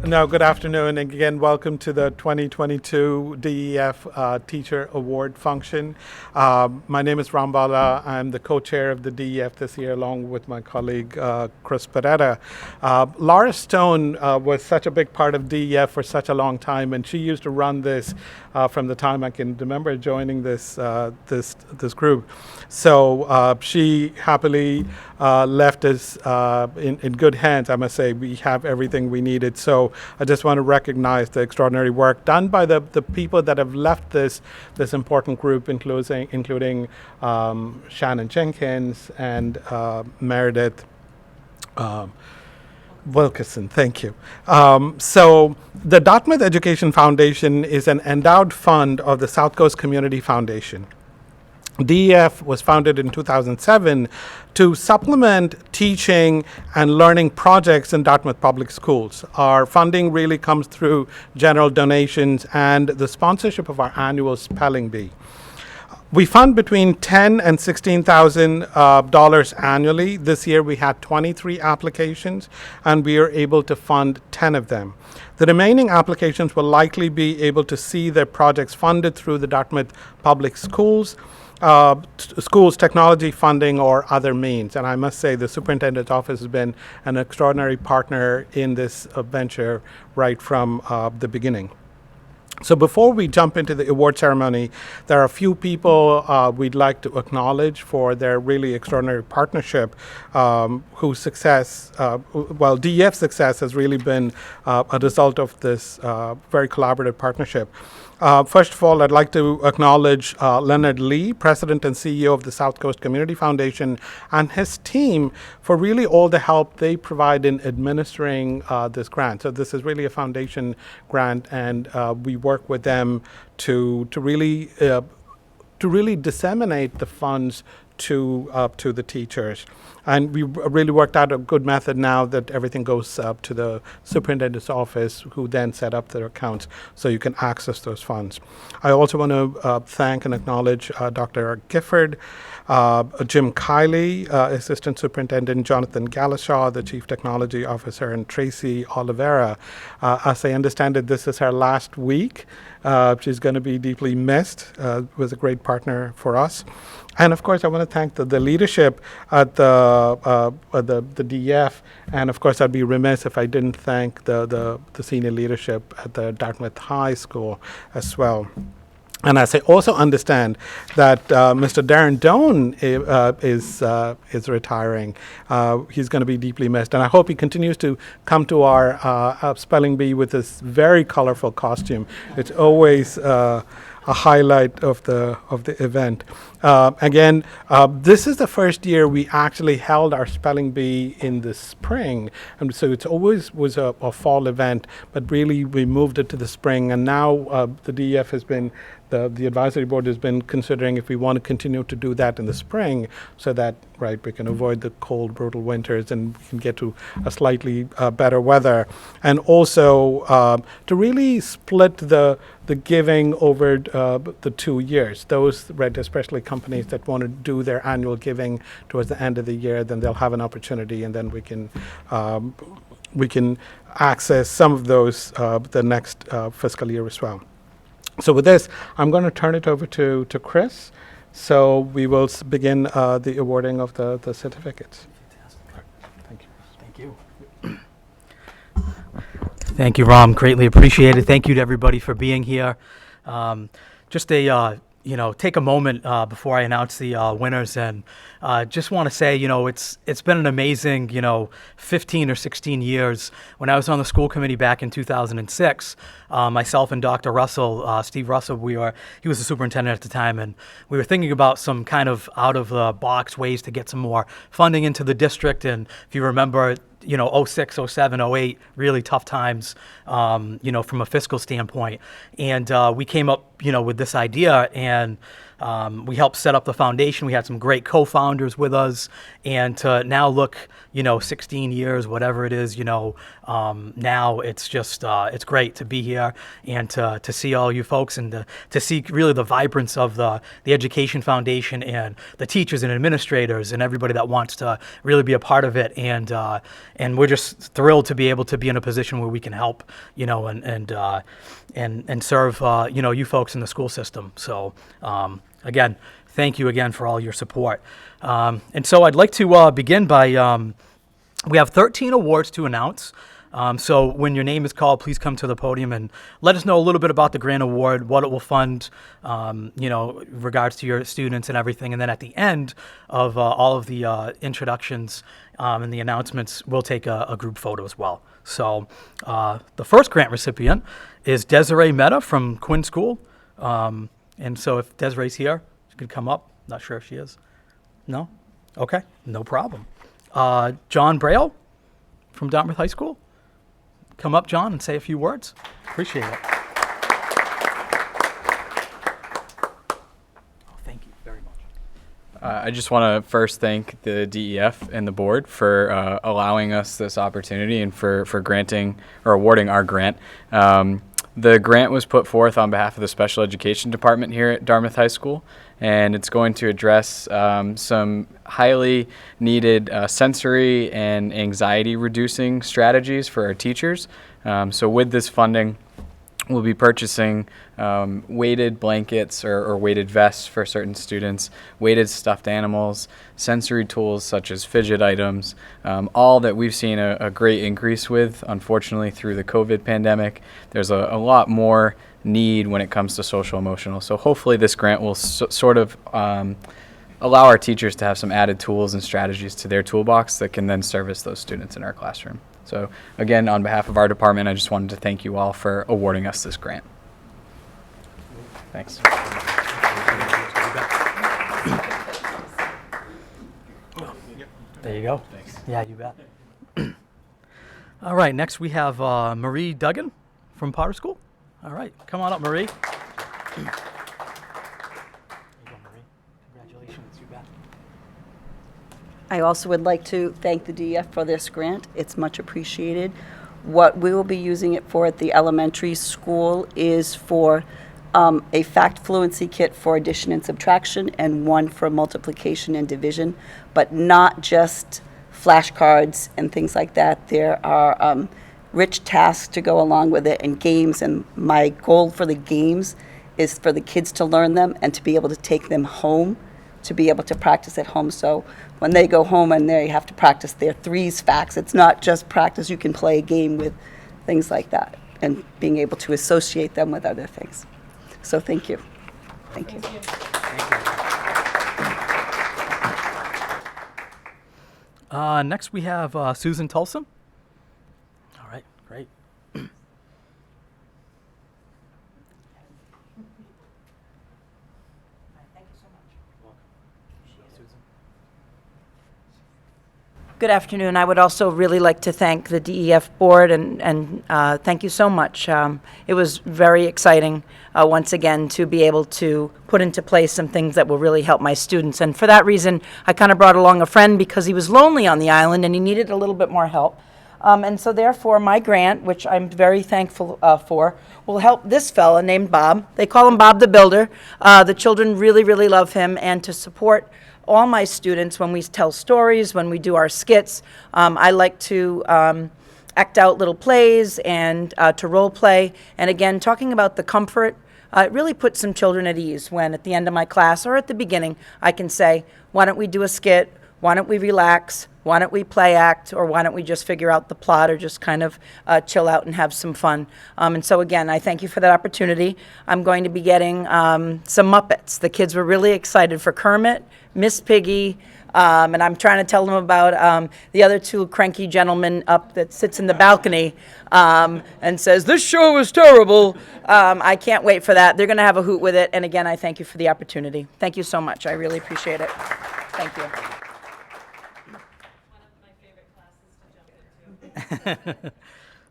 No, good afternoon, and again, welcome to the 2022 DEF Teacher Award function. My name is Rambala. I'm the co-chair of the DEF this year, along with my colleague, Chris Peretta. Laura Stone was such a big part of DEF for such a long time, and she used to run this from the time I can remember joining this group. So she happily left us in good hands. I must say, we have everything we needed. So I just want to recognize the extraordinary work done by the people that have left this important group, including Shannon Jenkins and Meredith Wilkerson. Thank you. So the Dartmouth Education Foundation is an endowed fund of the South Coast Community Foundation. DEF was founded in 2007 to supplement teaching and learning projects in Dartmouth Public Schools. Our funding really comes through general donations and the sponsorship of our annual spelling bee. We fund between $10,000 and $16,000 annually. This year we had 23 applications, and we are able to fund 10 of them. The remaining applications will likely be able to see their projects funded through the Dartmouth Public Schools, schools technology funding or other means. And I must say the superintendent's office has been an extraordinary partner in this venture right from the beginning. So before we jump into the award ceremony, there are a few people we'd like to acknowledge for their really extraordinary partnership, whose success, DEF's success has really been a result of this very collaborative partnership. First of all, I'd like to acknowledge Leonard Lee, President and CEO of the South Coast Community Foundation, and his team for really all the help they provide in administering this grant. So this is really a foundation grant, and we work with them to really disseminate the funds to the teachers. And we really worked out a good method now that everything goes up to the superintendent's office, who then set up their accounts so you can access those funds. I also want to thank and acknowledge Dr. Gifford, Jim Kiley, Assistant Superintendent, Jonathan Galashaw, the Chief Technology Officer, and Tracy Oliveira. As I understand it, this is her last week. She's going to be deeply missed. Was a great partner for us. And of course, I want to thank the leadership at the DEF, and of course, I'd be remiss if I didn't thank the senior leadership at the Dartmouth High School as well. And as I also understand that Mr. Darren Doan is retiring, he's going to be deeply missed, and I hope he continues to come to our spelling bee with this very colorful costume. It's always a highlight of the event. Again, this is the first year we actually held our spelling bee in the spring, and so it always was a fall event, but really we moved it to the spring, and now the DEF has been, the advisory board has been considering if we want to continue to do that in the spring, so that we can avoid the cold, brutal winters and we can get to a slightly better weather, and also to really split the giving over the 2 years. Those, especially companies that want to do their annual giving towards the end of the year, then they'll have an opportunity, and then we can access some of those the next fiscal year as well. So with this, I'm going to turn it over to Chris. So we will begin the awarding of the certificates. Thank you. Thank you. Thank you, Ram. Greatly appreciated. Thank you to everybody for being here. Just take a moment before I announce the winners, and just want to say, it's been an amazing, 15 or 16 years. When I was on the school committee back in 2006, myself and Dr. Russell, Steve Russell, he was the superintendent at the time, and we were thinking about some kind of out-of-the-box ways to get some more funding into the district. And if you remember, 06, 07, 08, really tough times, from a fiscal standpoint. And we came up, with this idea, and we helped set up the foundation. We had some great co-founders with us, and to now look, 16 years, whatever it is, now it's just, it's great to be here and to see all you folks and to see really the vibrance of the Education Foundation and the teachers and administrators and everybody that wants to really be a part of it. And we're just thrilled to be able to be in a position where we can help, and serve, you folks in the school system. So, again, thank you again for all your support. And so I'd like to begin by, we have 13 awards to announce. So when your name is called, please come to the podium and let us know a little bit about the grant award, what it will fund, in regards to your students and everything. And then at the end of all of the introductions and the announcements, we'll take a group photo as well. So the first grant recipient is Desiree Mehta from Quinn School. And so if Desiree's here, she could come up. Not sure if she is. No? Okay, no problem. John Braille from Dartmouth High School. Come up, John, and say a few words. Appreciate it. Oh, thank you very much. I just want to first thank the DEF and the board for allowing us this opportunity and for granting or awarding our grant. The grant was put forth on behalf of the Special Education Department here at Dartmouth High School, and it's going to address some highly needed sensory and anxiety reducing strategies for our teachers. So with this funding, we'll be purchasing weighted blankets or weighted vests for certain students, weighted stuffed animals, sensory tools such as fidget items, all that we've seen a great increase with, unfortunately, through the COVID pandemic. There's a lot more need when it comes to social emotional. So hopefully this grant will sort of allow our teachers to have some added tools and strategies to their toolbox that can then service those students in our classroom. So again, on behalf of our department, I just wanted to thank you all for awarding us this grant. Thanks. There you go. Thanks. Yeah, you bet. All right, next we have Marie Duggan from Potter School. All right, come on up, Marie. There you go, Marie. Congratulations, you bet. I also would like to thank the DEF for this grant. It's much appreciated. What we will be using it for at the elementary school is for a fact fluency kit for addition and subtraction and one for multiplication and division, but not just flashcards and things like that. There are rich tasks to go along with it and games, and my goal for the games is for the kids to learn them and to be able to take them home, to be able to practice at home. So when they go home and they have to practice their threes facts, it's not just practice. You can play a game with things like that and being able to associate them with other things. So thank you. Thank you. Next we have Susan Tulson. All right, great. Good afternoon. I would also really like to thank the DEF board and thank you so much. It was very exciting once again to be able to put into place some things that will really help my students. And for that reason, I kind of brought along a friend because he was lonely on the island and he needed a little bit more help. And so therefore my grant, which I'm very thankful for, will help this fella named Bob. They call him Bob the Builder. The children really, really love him, and to support all my students when we tell stories, when we do our skits. I like to act out little plays and to role play. And again, talking about the comfort, it really puts some children at ease when at the end of my class or at the beginning, I can say, why don't we do a skit? Why don't we relax? Why don't we play act? Or why don't we just figure out the plot or just kind of chill out and have some fun? And so again, I thank you for that opportunity. I'm going to be getting some Muppets. The kids were really excited for Kermit, Miss Piggy, and I'm trying to tell them about the other two cranky gentlemen up that sits in the balcony and says, "This show is terrible." I can't wait for that. They're going to have a hoot with it. And again, I thank you for the opportunity. Thank you so much. I really appreciate it. Thank you.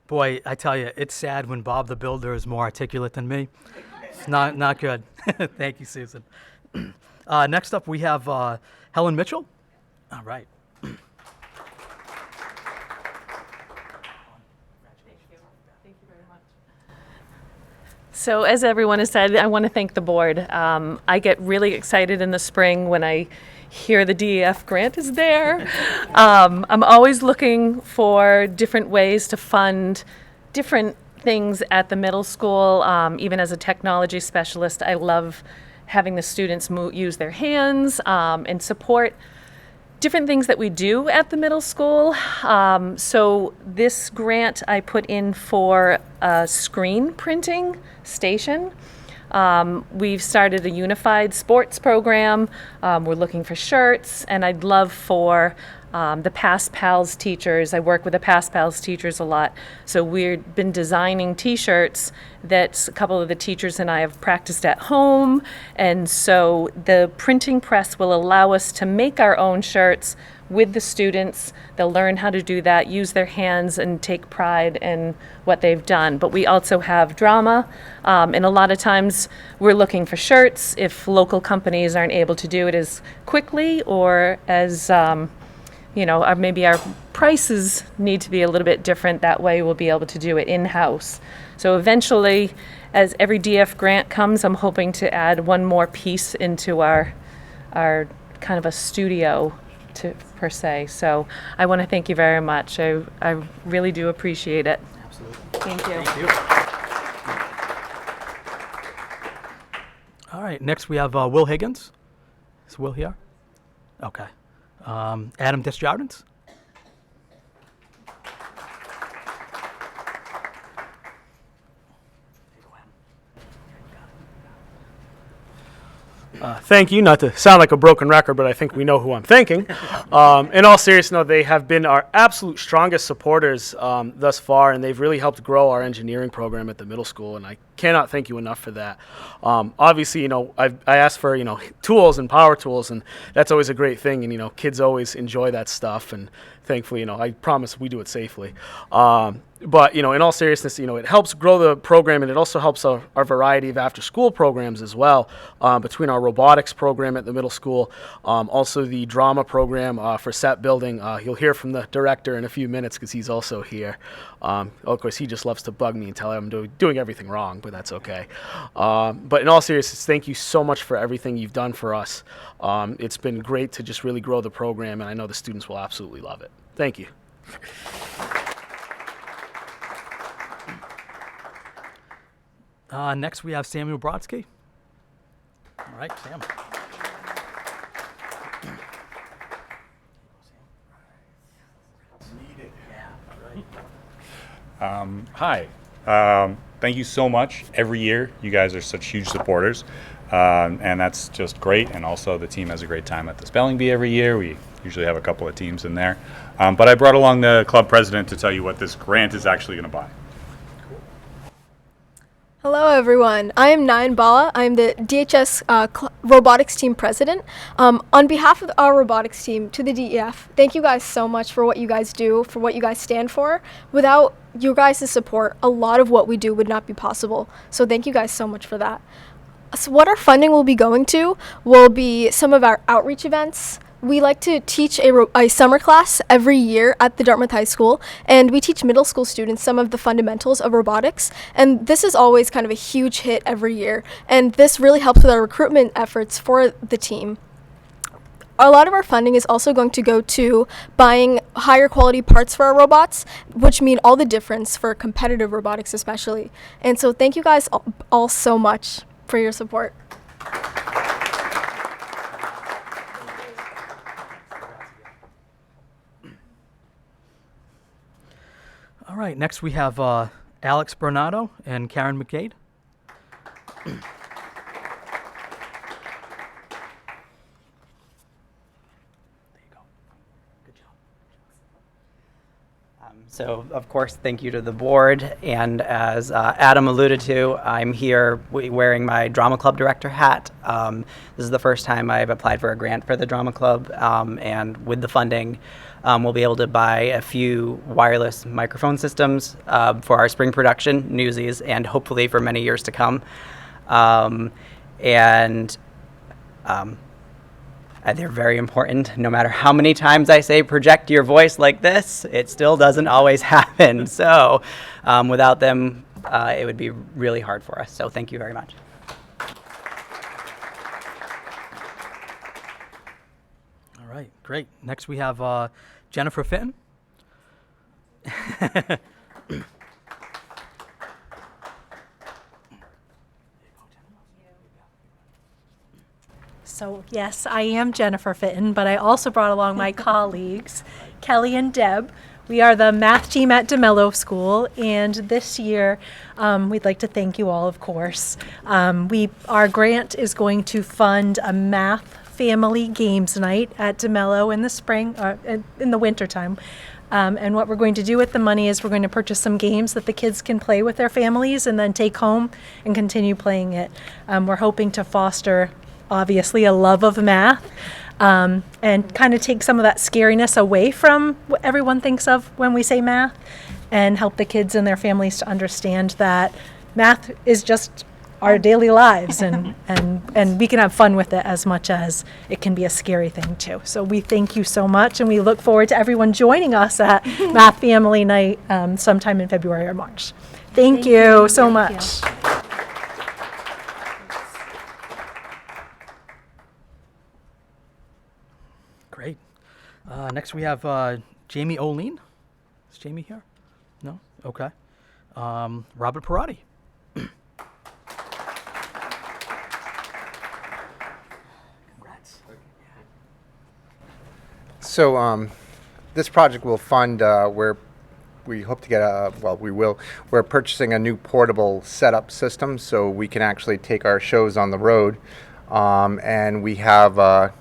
Boy, I tell you, it's sad when Bob the Builder is more articulate than me. It's not good. Thank you, Susan. Next up, we have Helen Mitchell. All right. So as everyone has said, I want to thank the board. I get really excited in the spring when I hear the DEF grant is there. I'm always looking for different ways to fund different things at the middle school. Even as a technology specialist, I love having the students use their hands and support different things that we do at the middle school. So this grant I put in for a screen printing station. We've started a unified sports program. We're looking for shirts, and I'd love for the Past Pals teachers. I work with the Past Pals teachers a lot. So we've been designing t-shirts that a couple of the teachers and I have practiced at home. And so the printing press will allow us to make our own shirts with the students. They'll learn how to do that, use their hands, and take pride in what they've done. But we also have drama, and a lot of times we're looking for shirts if local companies aren't able to do it as quickly or as maybe our prices need to be a little bit different. That way we'll be able to do it in-house. So eventually, as every DF grant comes, I'm hoping to add one more piece into our kind of a studio per se. So I want to thank you very much. I really do appreciate it. Absolutely. Thank you. Thank you. All right, next we have Will Higgins. Is Will here? Okay. Adam Desjardins. Thank you. Not to sound like a broken record, but I think we know who I'm thanking. In all seriousness, no, they have been our absolute strongest supporters thus far, and they've really helped grow our engineering program at the middle school, and I cannot thank you enough for that. Obviously, I asked for, tools and power tools, and that's always a great thing, and, kids always enjoy that stuff, and thankfully, I promise we do it safely. But, in all seriousness, it helps grow the program, and it also helps our variety of after-school programs as well, between our robotics program at the middle school, also the drama program for set building. You'll hear from the director in a few minutes because he's also here. Of course, he just loves to bug me and tell him I'm doing everything wrong, but that's okay. But in all seriousness, thank you so much for everything you've done for us. It's been great to just really grow the program, and I know the students will absolutely love it. Thank you. Next, we have Samuel Brodsky. All right, Sam. Hi. Thank you so much. Every year, you guys are such huge supporters, and that's just great. And also, the team has a great time at the spelling bee every year. We usually have a couple of teams in there. But I brought along the club president to tell you what this grant is actually going to buy. Hello everyone, I am Nayan Bala. I'm the DHS robotics team president. On behalf of our robotics team to the DEF, thank you guys so much for what you guys do, for what you guys stand for. Without your guys' support, a lot of what we do would not be possible. So thank you guys so much for that. So what our funding will be going to will be some of our outreach events. We like to teach a summer class every year at the Dartmouth High School, and we teach middle school students some of the fundamentals of robotics, and this is always kind of a huge hit every year, and this really helps with our recruitment efforts for the team. A lot of our funding is also going to go to buying higher quality parts for our robots, which mean all the difference for competitive robotics especially. And so thank you guys all so much for your support. All right, next we have Alex Bernardo and Karen McCade. So, of course, thank you to the board. And as Adam alluded to, I'm here wearing my drama club director hat. This is the first time I've applied for a grant for the drama club. And with the funding, we'll be able to buy a few wireless microphone systems for our spring production, Newsies, and hopefully for many years to come. And They're very important. No matter how many times I say project your voice like this, it still doesn't always happen. So without them, it would be really hard for us. So thank you very much. All right, great. Next we have Jennifer Fitton. So yes, I am Jennifer Fitton, but I also brought along my colleagues, Kelly and Deb. We are the math team at DeMello School, and this year we'd like to thank you all, of course. Our grant is going to fund a math family games night at DeMello in the spring, in the winter time. And what we're going to do with the money is we're going to purchase some games that the kids can play with their families and then take home and continue playing it. We're hoping to foster, obviously, a love of math and kind of take some of that scariness away from what everyone thinks of when we say math and help the kids and their families to understand that math is just our daily lives and we can have fun with it as much as it can be a scary thing too. So we thank you so much, and we look forward to everyone joining us at Math Family Night sometime in February or March. Thank you so much. Great. Next we have Jamie Oline. Is Jamie here? No? Okay. Robert Parati. Congrats. So this project will fund where we hope to get we're purchasing a new portable setup system so we can actually take our shows on the road. And we have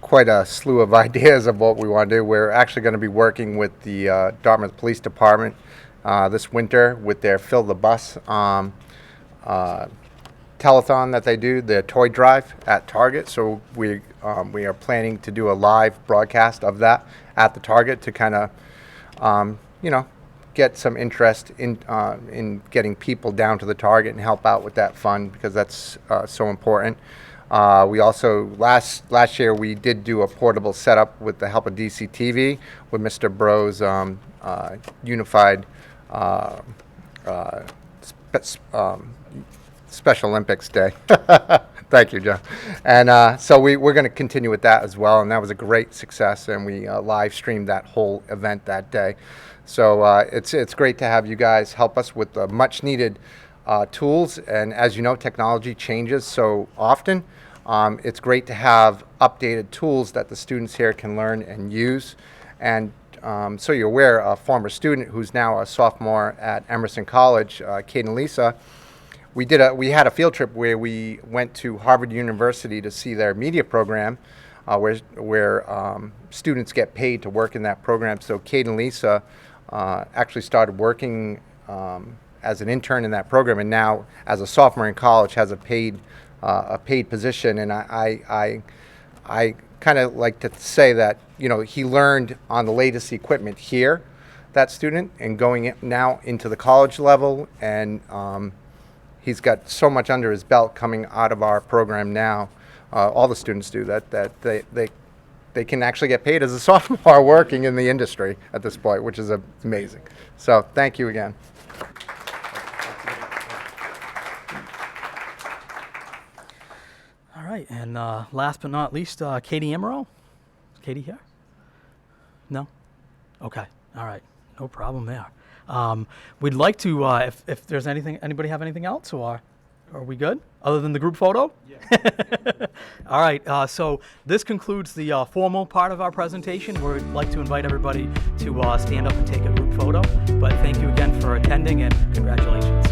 quite a slew of ideas of what we want to do. We're actually going to be working with the Dartmouth Police Department this winter with their Fill the Bus telethon that they do, the toy drive at Target. So we are planning to do a live broadcast of that at the Target to kind of, get some interest in getting people down to the Target and help out with that fund, because that's so important. We also, last year, we did do a portable setup with the help of DCTV with Mr. Bro's unified Special Olympics Day. Thank you, John. And so we're going to continue with that as well, and that was a great success, and we live streamed that whole event that day. So it's great to have you guys help us with the much needed tools, and as you know, technology changes so often. It's great to have updated tools that the students here can learn and use. And so you're aware, a former student who's now a sophomore at Emerson College, Kate and Lisa, we had a field trip where we went to Harvard University to see their media program, where students get paid to work in that program. So Kate and Lisa actually started working as an intern in that program, and now as a sophomore in college has a paid position. And I kind of like to say that he learned on the latest equipment here, that student, and going now into the college level, and he's got so much under his belt coming out of our program now. All the students do that they can actually get paid as a sophomore working in the industry at this point, which is amazing. So thank you again. All right, and last but not least, Katie Emerald. Is Katie here? No? Okay, all right, no problem there. We'd like to, if there's anybody have anything else, or are we good? Other than the group photo? Yeah. All right, so this concludes the formal part of our presentation. We'd like to invite everybody to stand up and take a group photo. But thank you again for attending, and congratulations.